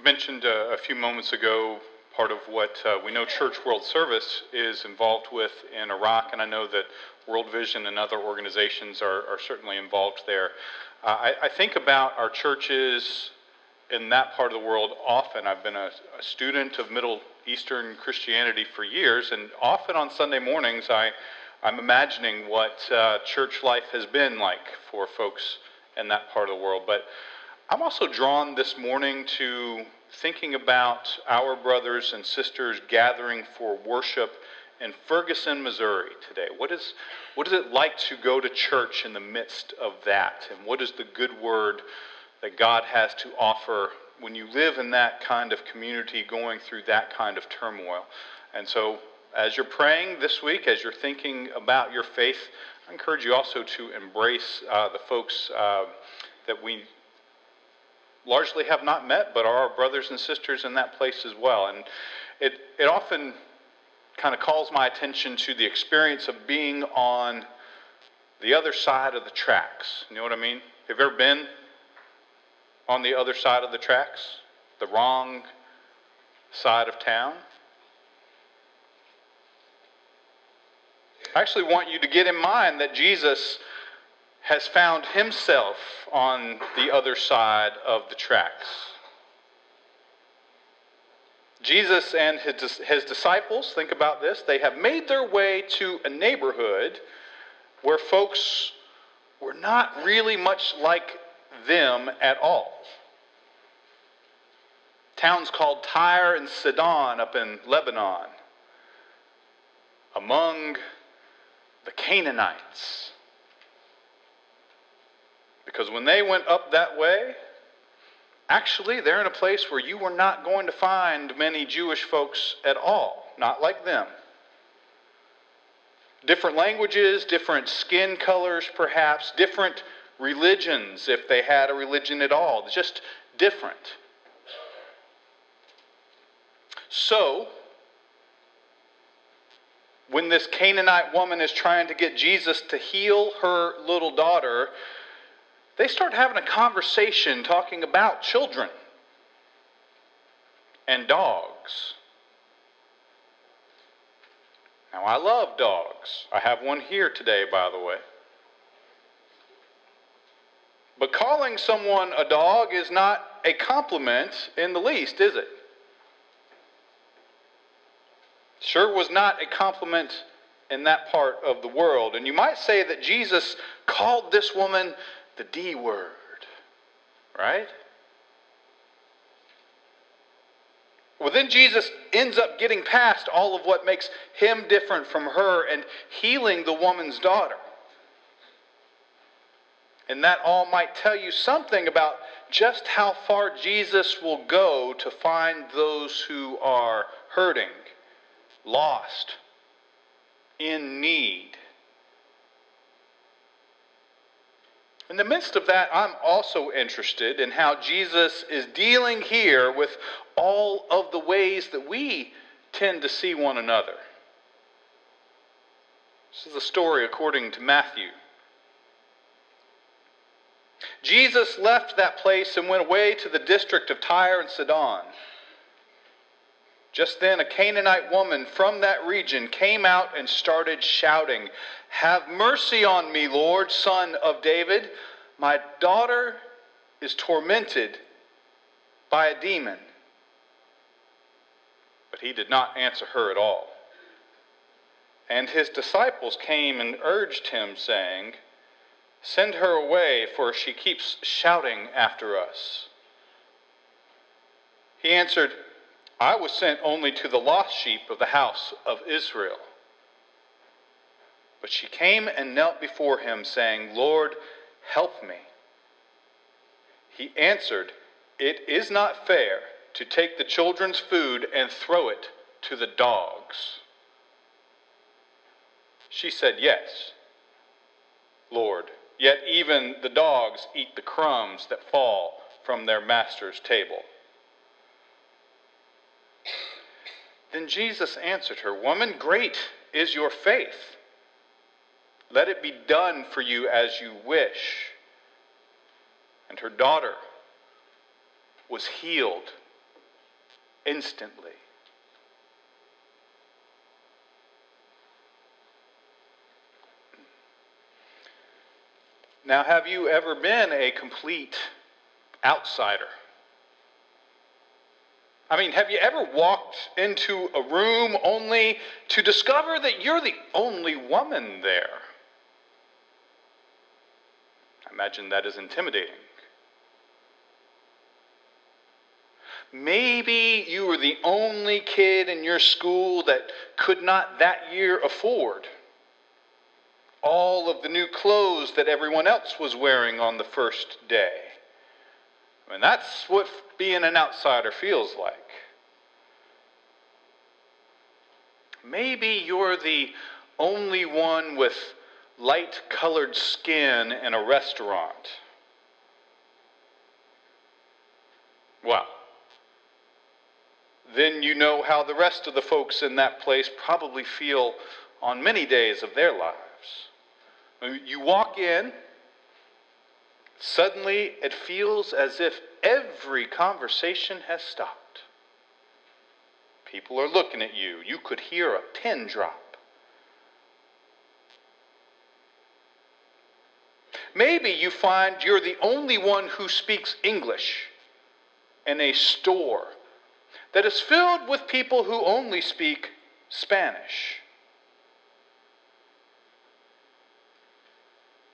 mentioned a few moments ago part of what we know Church World Service is involved with in Iraq, and I know that World Vision and other organizations are certainly involved there. I think about our churches in that part of the world often. I've been a student of Middle Eastern Christianity for years, and often on Sunday mornings I'm imagining what church life has been like for folks in that part of the world. But I'm also drawn this morning to thinking about our brothers and sisters gathering for worship in Ferguson, Missouri today. What is it like to go to church in the midst of that? And what is the good word that God has to offer when you live in that kind of community going through that kind of turmoil? And so as you're praying this week, as you're thinking about your faith, I encourage you also to embrace the folks that we largely have not met, but are our brothers and sisters in that place as well. And it often kind of calls my attention to the experience of being on the other side of the tracks. You know what I mean? Have you ever been on the other side of the tracks? The wrong side of town? I actually want you to get in mind that Jesus has found himself on the other side of the tracks. Jesus and his disciples, think about this, they have made their way to a neighborhood where folks were not really much like them at all. Towns called Tyre and Sidon up in Lebanon, among the Canaanites. Because when they went up that way, actually they're in a place where you were not going to find many Jewish folks at all, not like them. Different languages, different skin colors perhaps, different religions if they had a religion at all, just different. So, when this Canaanite woman is trying to get Jesus to heal her little daughter, they start having a conversation talking about children and dogs. Now, I love dogs. I have one here today, by the way. But calling someone a dog is not a compliment in the least, is it? Sure was not a compliment in that part of the world. And you might say that Jesus called this woman the D word, right? Well, then Jesus ends up getting past all of what makes him different from her and healing the woman's daughter. And that all might tell you something about just how far Jesus will go to find those who are hurting, lost, in need. In the midst of that, I'm also interested in how Jesus is dealing here with all of the ways that we tend to see one another. This is a story according to Matthew. Jesus left that place and went away to the district of Tyre and Sidon. Just then, a Canaanite woman from that region came out and started shouting, "Have mercy on me, Lord, Son of David. My daughter is tormented by a demon." But he did not answer her at all. And his disciples came and urged him, saying, "Send her away, for she keeps shouting after us." He answered, "I was sent only to the lost sheep of the house of Israel." But she came and knelt before him, saying, "Lord, help me." He answered, "It is not fair to take the children's food and throw it to the dogs." She said, "Yes, Lord, yet even the dogs eat the crumbs that fall from their master's table." Then Jesus answered her, "Woman, great is your faith. Let it be done for you as you wish." And her daughter was healed instantly. Now, have you ever been a complete outsider? I mean, have you ever walked into a room only to discover that you're the only woman there? I imagine that is intimidating. Maybe you were the only kid in your school that could not that year afford all of the new clothes that everyone else was wearing on the first day. I mean, that's what being an outsider feels like. Maybe you're the only one with light-colored skin in a restaurant. Well, then you know how the rest of the folks in that place probably feel on many days of their lives. You walk in, suddenly it feels as if every conversation has stopped. People are looking at you. You could hear a pin drop. Maybe you find you're the only one who speaks English in a store that is filled with people who only speak Spanish.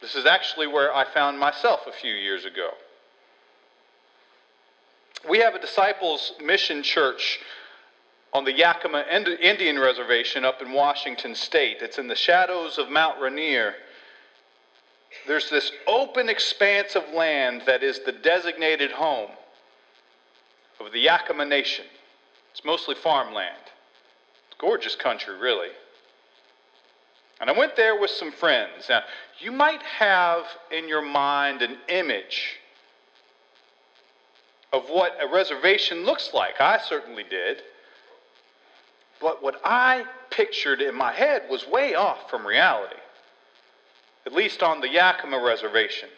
This is actually where I found myself a few years ago. We have a disciples mission church on the Yakima Indian Reservation up in Washington State. It's in the shadows of Mount Rainier. There's this open expanse of land that is the designated home of the Yakima Nation. It's mostly farmland. It's gorgeous country, really. And I went there with some friends. Now, you might have in your mind an image of what a reservation looks like. I certainly did. But what I pictured in my head was way off from reality, at least on the Yakima Reservation.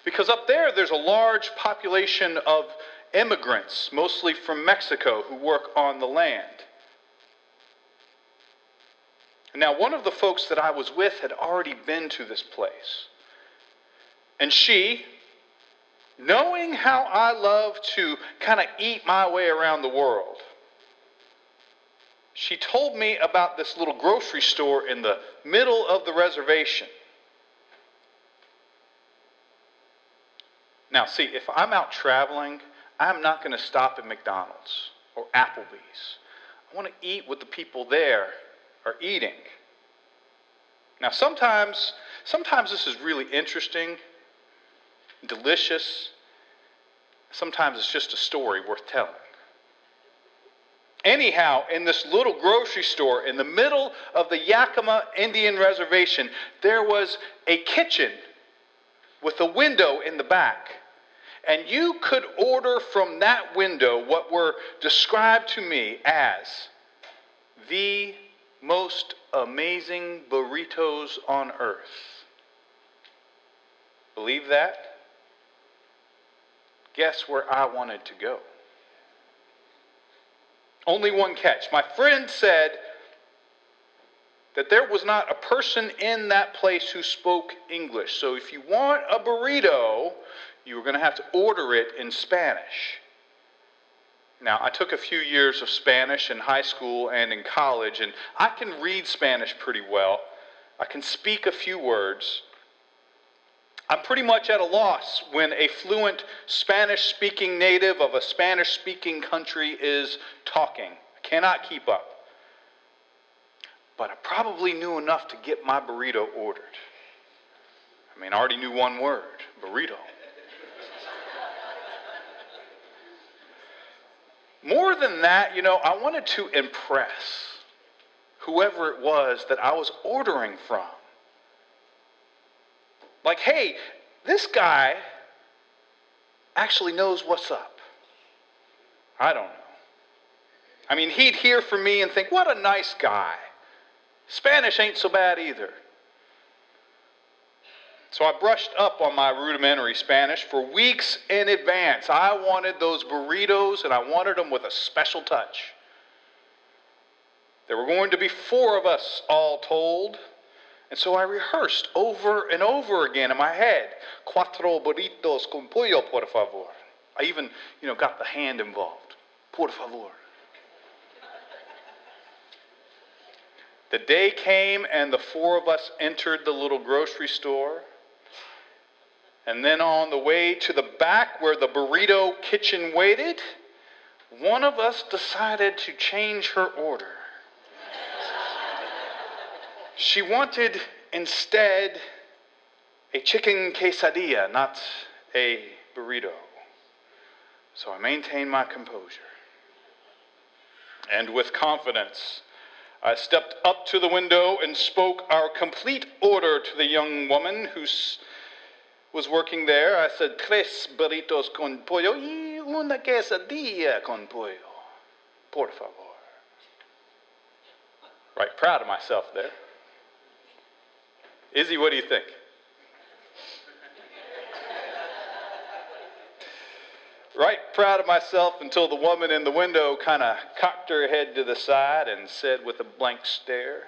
Because up there, there's a large population of immigrants, mostly from Mexico, who work on the land. Now, one of the folks that I was with had already been to this place. And she, knowing how I love to kind of eat my way around the world, she told me about this little grocery store in the middle of the reservation. Now, see, if I'm out traveling, I'm not going to stop at McDonald's or Applebee's. I want to eat what the people there are eating. Now, sometimes this is really interesting, delicious. Sometimes it's just a story worth telling. Anyhow, in this little grocery store in the middle of the Yakima Indian Reservation, there was a kitchen with a window in the back. And you could order from that window what were described to me as the most amazing burritos on earth. Believe that? Guess where I wanted to go? Only one catch. My friend said that there was not a person in that place who spoke English. So if you want a burrito, you were going to have to order it in Spanish. Now, I took a few years of Spanish in high school and in college, and I can read Spanish pretty well. I can speak a few words. I'm pretty much at a loss when a fluent Spanish-speaking native of a Spanish-speaking country is talking. I cannot keep up. But I probably knew enough to get my burrito ordered. I mean, I already knew one word, burrito. More than that, I wanted to impress whoever it was that I was ordering from. Like, hey, this guy actually knows what's up. I don't know. I mean, he'd hear from me and think, what a nice guy. Spanish ain't so bad either. So I brushed up on my rudimentary Spanish for weeks in advance. I wanted those burritos, and I wanted them with a special touch. There were going to be 4 of us all told, and so I rehearsed over and over again in my head. 4 burritos con pollo, por favor. I even, got the hand involved. Por favor. The day came, and the 4 of us entered the little grocery store. And then on the way to the back where the burrito kitchen waited, one of us decided to change her order. She wanted instead a chicken quesadilla, not a burrito. So I maintained my composure. And with confidence, I stepped up to the window and spoke our complete order to the young woman who was working there. I said, 3 burritos con pollo y una quesadilla con pollo, por favor. Right, proud of myself there. Izzy, what do you think? Right, proud of myself until the woman in the window kind of cocked her head to the side and said with a blank stare,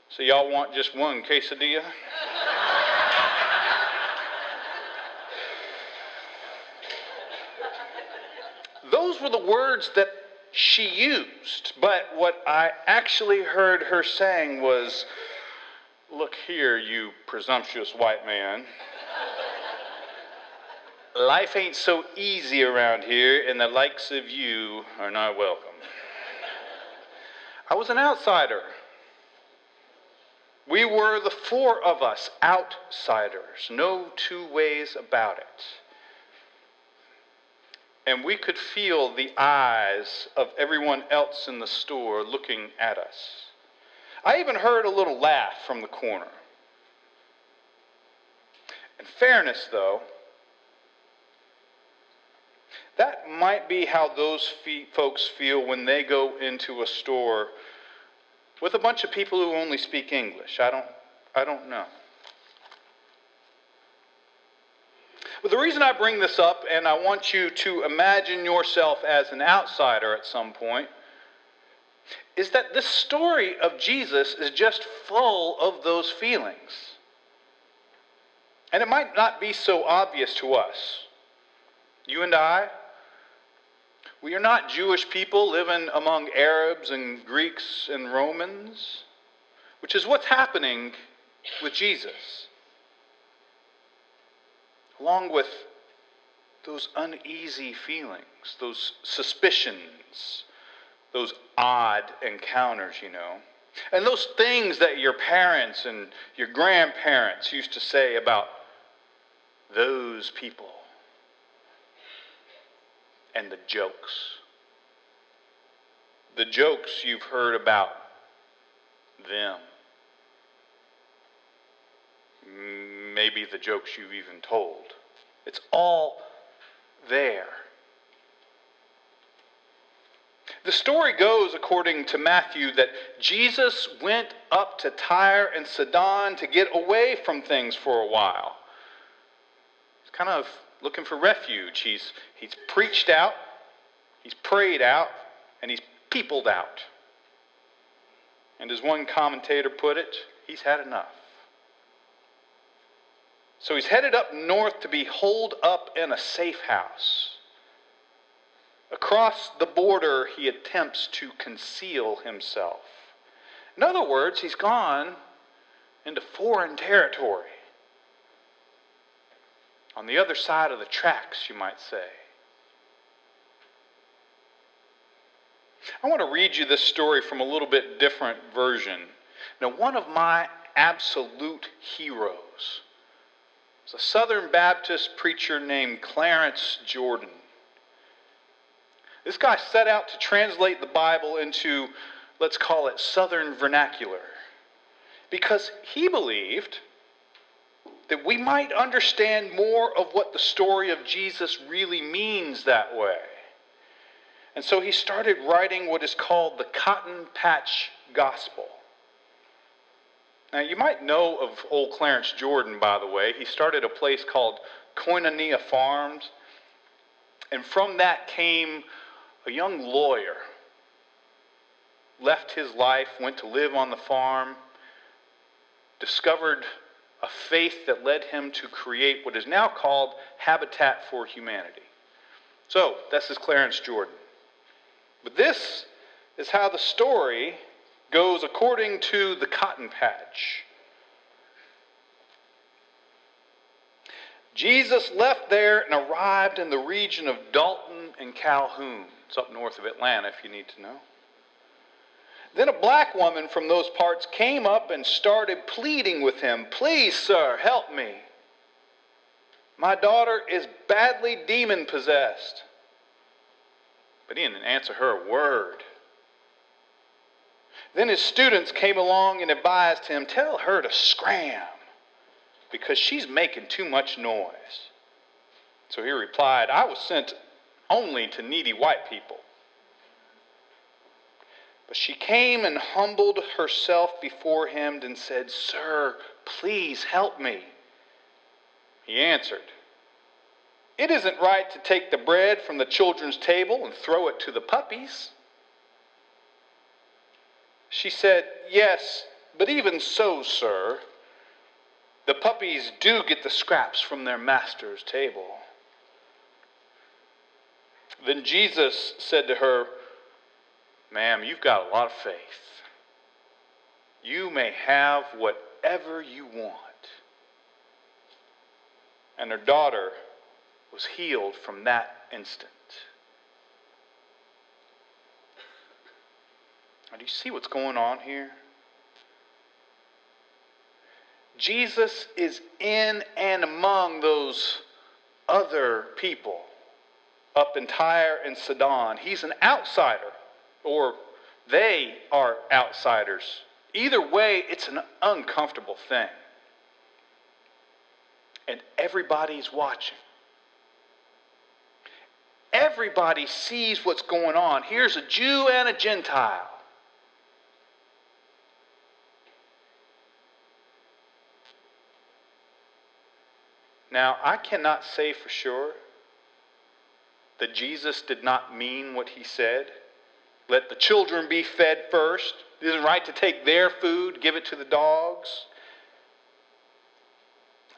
"So y'all want just one quesadilla?" Those were the words that she used, but what I actually heard her saying was, "Look here, you presumptuous white man. Life ain't so easy around here, and the likes of you are not welcome." I was an outsider. We were the 4 of us, outsiders. No 2 ways about it. And we could feel the eyes of everyone else in the store looking at us. I even heard a little laugh from the corner. In fairness, though, that might be how those folks feel when they go into a store with a bunch of people who only speak English. I don't know. But the reason I bring this up, and I want you to imagine yourself as an outsider at some point, is that this story of Jesus is just full of those feelings. And it might not be so obvious to us. You and I, we are not Jewish people living among Arabs and Greeks and Romans, which is what's happening with Jesus. Along with those uneasy feelings, those suspicions, those odd encounters, and those things that your parents and your grandparents used to say about those people, and the jokes you've heard about them, maybe the jokes you've even told. It's all there. The story goes, according to Matthew, that Jesus went up to Tyre and Sidon to get away from things for a while. He's kind of looking for refuge. He's preached out, he's prayed out, and he's peopled out. And as one commentator put it, he's had enough. So he's headed up north to be holed up in a safe house. Across the border, he attempts to conceal himself. In other words, he's gone into foreign territory. On the other side of the tracks, you might say. I want to read you this story from a little bit different version. Now, one of my absolute heroes was a Southern Baptist preacher named Clarence Jordan. This guy set out to translate the Bible into, let's call it, Southern vernacular, because he believed that we might understand more of what the story of Jesus really means that way. And so he started writing what is called the Cotton Patch Gospel. Now, you might know of old Clarence Jordan, by the way. He started a place called Koinonia Farms, and from that came a young lawyer. Left his life, went to live on the farm, discovered a faith that led him to create what is now called Habitat for Humanity. So, this is Clarence Jordan. But this is how the story goes according to the Cotton Patch. Jesus left there and arrived in the region of Dalton and Calhoun. It's up north of Atlanta, if you need to know. Then a black woman from those parts came up and started pleading with him, "Please, sir, help me. My daughter is badly demon-possessed." But he didn't answer her a word. Then his students came along and advised him, "Tell her to scram, because she's making too much noise." So he replied, "I was sent only to needy white people." But she came and humbled herself before him and said, "Sir, please help me." He answered, "It isn't right to take the bread from the children's table and throw it to the puppies." She said, "Yes, but even so, sir, the puppies do get the scraps from their master's table." Then Jesus said to her, "Ma'am, you've got a lot of faith. You may have whatever you want." And her daughter was healed from that instant. Now, do you see what's going on here? Jesus is in and among those other people up in Tyre and Sidon. He's an outsider, or they are outsiders. Either way, it's an uncomfortable thing. And everybody's watching. Everybody sees what's going on. Here's a Jew and a Gentile. Now, I cannot say for sure that Jesus did not mean what he said. Let the children be fed first. It isn't right to take their food, give it to the dogs.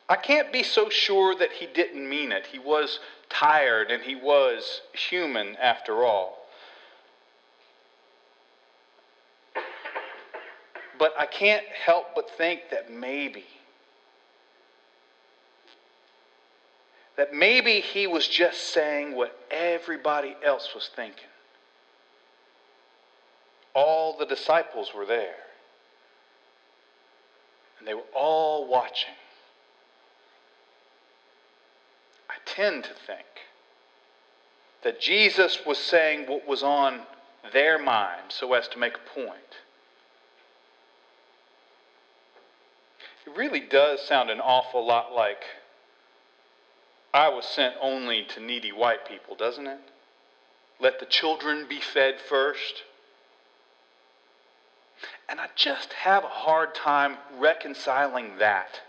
I can't be so sure that he didn't mean it. He was tired and he was human after all. But I can't help but think that maybe he was just saying what everybody else was thinking. All the disciples were there. And they were all watching. I tend to think that Jesus was saying what was on their mind so as to make a point. It really does sound an awful lot like I was sent only to needy white people, doesn't it? Let the children be fed first. And I just have a hard time reconciling that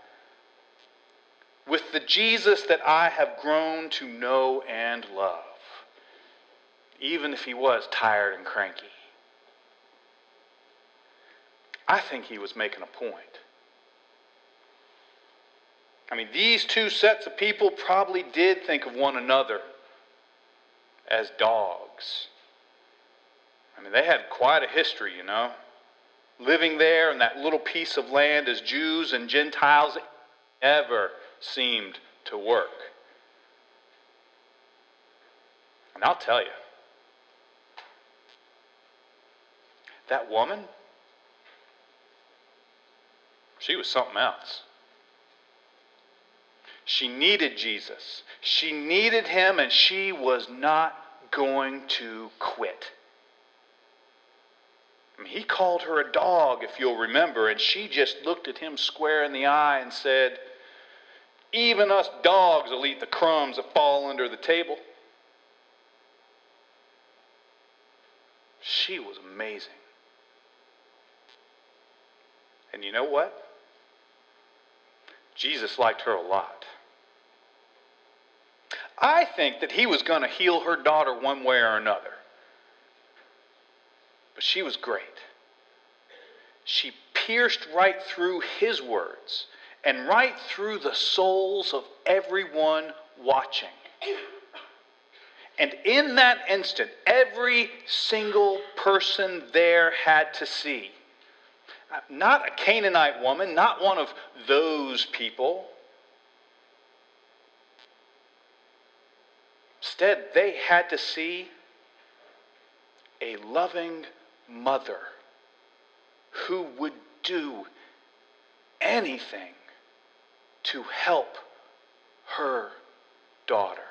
with the Jesus that I have grown to know and love, even if he was tired and cranky. I think he was making a point. I mean, these two sets of people probably did think of one another as dogs. I mean, they had quite a history, you know. Living there in that little piece of land as Jews and Gentiles, it never seemed to work. And I'll tell you, that woman, she was something else. She needed Jesus. She needed him, and she was not going to quit. I mean, he called her a dog, if you'll remember, and she just looked at him square in the eye and said, "Even us dogs will eat the crumbs that fall under the table." She was amazing. And you know what? Jesus liked her a lot. I think that he was going to heal her daughter one way or another. But she was great. She pierced right through his words and right through the souls of everyone watching. And in that instant, every single person there had to see, not a Canaanite woman, not one of those people. Instead, they had to see a loving mother who would do anything to help her daughter.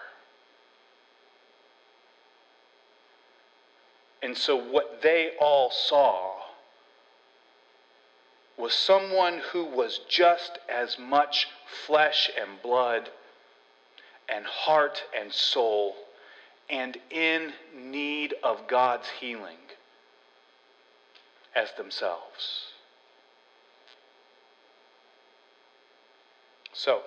And so what they all saw was someone who was just as much flesh and blood and heart and soul and in need of God's healing as themselves. So,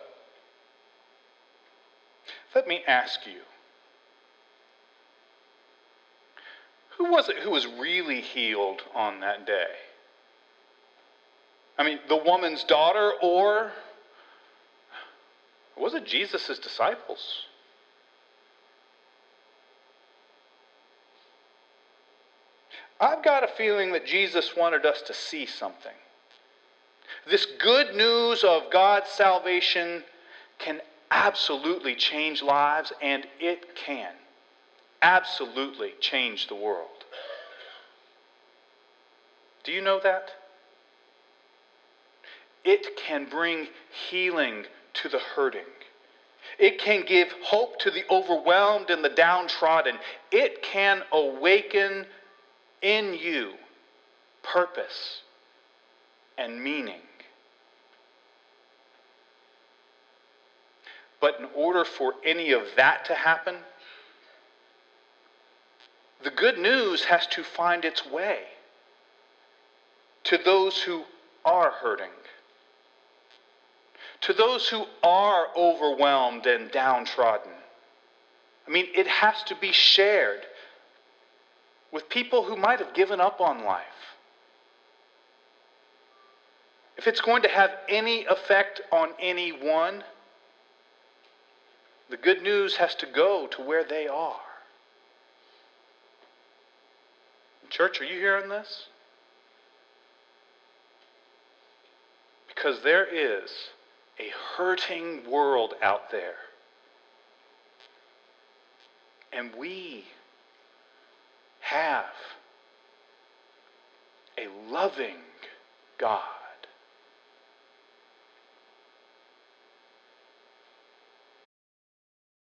let me ask you, who was it who was really healed on that day? I mean, the woman's daughter, or was it Jesus' disciples? I've got a feeling that Jesus wanted us to see something. This good news of God's salvation can absolutely change lives, and it can absolutely change the world. Do you know that? It can bring healing to the hurting. It can give hope to the overwhelmed and the downtrodden. It can awaken in you purpose and meaning. But in order for any of that to happen, the good news has to find its way to those who are hurting, to those who are overwhelmed and downtrodden. I mean, it has to be shared with people who might have given up on life. If it's going to have any effect on anyone, the good news has to go to where they are. Church, are you hearing this? Because there is a hurting world out there. And we have a loving God